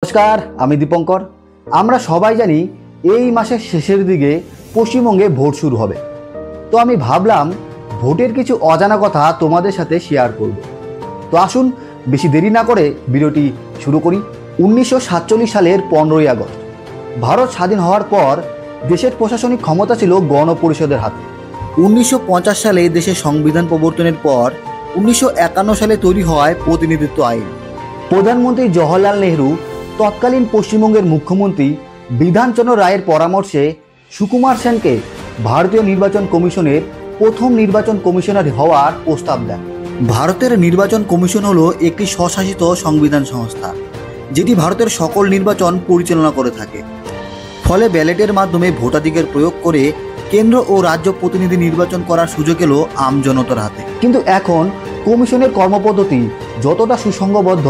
নমস্কার, আমি দীপঙ্কর। আমরা সবাই জানি এই মাসের শেষের দিকে পশ্চিমবঙ্গে ভোট শুরু হবে। তো আমি ভাবলাম ভোটের কিছু অজানা কথা তোমাদের সাথে শেয়ার করব। তো আসুন বেশি দেরি না করে ভিডিওটি শুরু করি। 1947 সালের 15ই আগস্ট ভারত স্বাধীন হওয়ার পর দেশের প্রশাসনিক ক্ষমতা ছিল গণপরিষদের হাতে। 1950 সালে দেশের সংবিধান প্রবর্তনের পর 1951 সালে তৈরি হয় প্রতিনিধিত্ব আইন। প্রধানমন্ত্রী জওহরলাল নেহরু তৎকালীন পশ্চিমবঙ্গের মুখ্যমন্ত্রী বিধানচন্দ্র রায়ের পরামর্শে সুকুমার সেনকে ভারতীয় নির্বাচন কমিশনের প্রথম নির্বাচন কমিশনার হওয়ার প্রস্তাব দেন। ভারতের নির্বাচন কমিশন হলো একটি স্বশাসিত সংবিধান সংস্থা, যেটি ভারতের সকল নির্বাচন পরিচালনা করে থাকে। ফলে ব্যালটের মাধ্যমে ভোটাধিকার প্রয়োগ করে কেন্দ্র ও রাজ্য প্রতিনিধি নির্বাচন করার সুযোগ এলো আমজনতার হাতে। কিন্তু এখন কমিশনের কর্মপদ্ধতি যতটা সুসংঘবদ্ধ,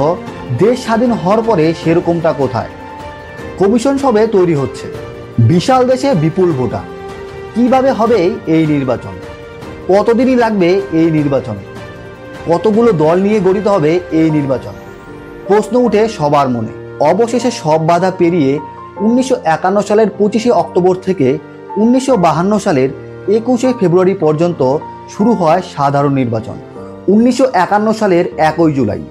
দেশ স্বাধীন হওয়ার পরে সেরকমটা কোথায়? কমিশন সবে তৈরি হচ্ছে। বিশাল দেশে বিপুল ভোটার, কিভাবে হবে এই নির্বাচন? কতদিনই লাগবে এই নির্বাচন? কতগুলো দল নিয়ে গঠিত হবে এই নির্বাচন? প্রশ্ন উঠে সবার মনে। অবশেষে সব বাধা পেরিয়ে 1951 সালের 25শে অক্টোবর থেকে 1952 সালের 21শে ফেব্রুয়ারি পর্যন্ত শুরু হয় সাধারণ নির্বাচন। 1951 সালের 1 জুলাই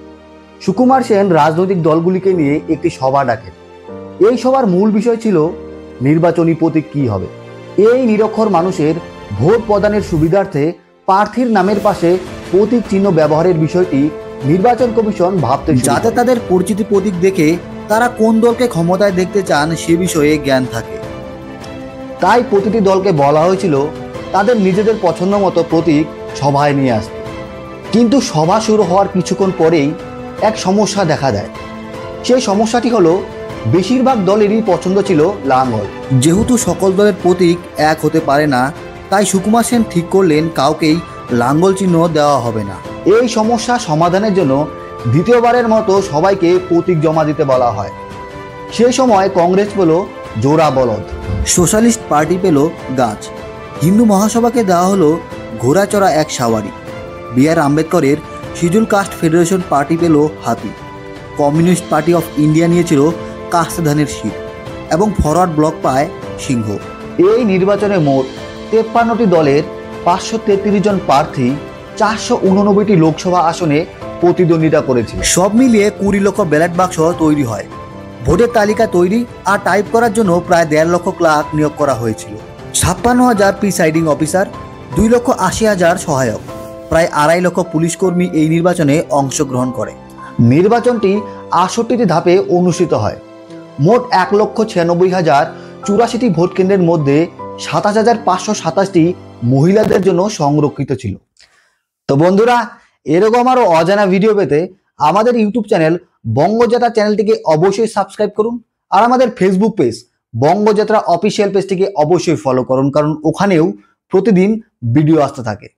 সুকুমার সেন রাজনৈতিক দলগুলিকে নিয়ে একটি সভা ডাকেন। এই সভার মূল বিষয় ছিল নির্বাচনী প্রতীক কী হবে। এই নিরক্ষর মানুষের ভোট প্রদানের সুবিধার্থে প্রার্থীর নামের পাশে প্রতীক চিহ্ন ব্যবহারের বিষয়টি নির্বাচন কমিশন ভাবতে, যাতে তাদের পরিচিতি প্রতীক দেখে তারা কোন দলকে ক্ষমতায় দেখতে চান সে বিষয়ে জ্ঞান থাকে। তাই প্রতিটি দলকে বলা হয়েছিল তাদের নিজেদের পছন্দ মতো প্রতীক সভায় নিয়ে আসতে। কিন্তু সভা শুরু হওয়ার কিছুক্ষণ পরেই এক সমস্যা দেখা দেয়। সেই সমস্যাটি হলো বেশিরভাগ দলেরই পছন্দ ছিল লাঙ্গল। যেহেতু সকল দলের প্রতীক এক হতে পারে না, তাই সুকুমার সেন ঠিক করলেন কাউকেই লাঙ্গল চিহ্ন দেওয়া হবে না। এই সমস্যা সমাধানের জন্য দ্বিতীয়বারের মতো সবাইকে প্রতীক জমা দিতে বলা হয়। সেই সময় কংগ্রেস পেল জোড়া বলদ, সোশ্যালিস্ট পার্টি পেল গাছ, হিন্দু মহাসভাকে দেওয়া হলো ঘোড়াচড়া এক সাওয়ারি, বি.আর. আম্বেদকরের শিডিউল কাস্ট ফেডারেশন পার্টি পেল হাতি, কমিউনিস্ট পার্টি অফ ইন্ডিয়া নিয়েছিল কাস্তেধানের শীত এবং ফরওয়ার্ড ব্লক পায় সিংহ। এই নির্বাচনে মোট 53টি দলের 533 জন প্রার্থী 489টি লোকসভা আসনে প্রতিদ্বন্দ্বিতা করেছিল। সব মিলিয়ে 20 লক্ষ ব্যালট বাক্স তৈরি হয়। ভোটের তালিকা তৈরি আর টাইপ করার জন্য প্রায় 1.5 লক্ষ ক্লার্ক নিয়োগ করা হয়েছিল। 56,000 প্রিসাইডিং অফিসার, 2,80,000 সহায়ক, প্রায় 2.5 লক্ষ পুলিশ কর্মী এই নির্বাচনে অংশগ্রহণ করে। নির্বাচনটি 68টি ধাপে অনুষ্ঠিত হয়। মোট 1,96,084টি ভোট কেন্দ্রের মধ্যে 27,527টি মহিলাদের জন্য সংরক্ষিত ছিল। তো বন্ধুরা, এরকম আরও অজানা ভিডিও পেতে আমাদের ইউটিউব চ্যানেল বঙ্গযাত্রা চ্যানেলটিকে অবশ্যই সাবস্ক্রাইব করুন, আর আমাদের ফেসবুক পেজ বঙ্গযাত্রা অফিসিয়াল পেজটিকে অবশ্যই ফলো করুন, কারণ ওখানেও প্রতিদিন ভিডিও আসতে থাকে।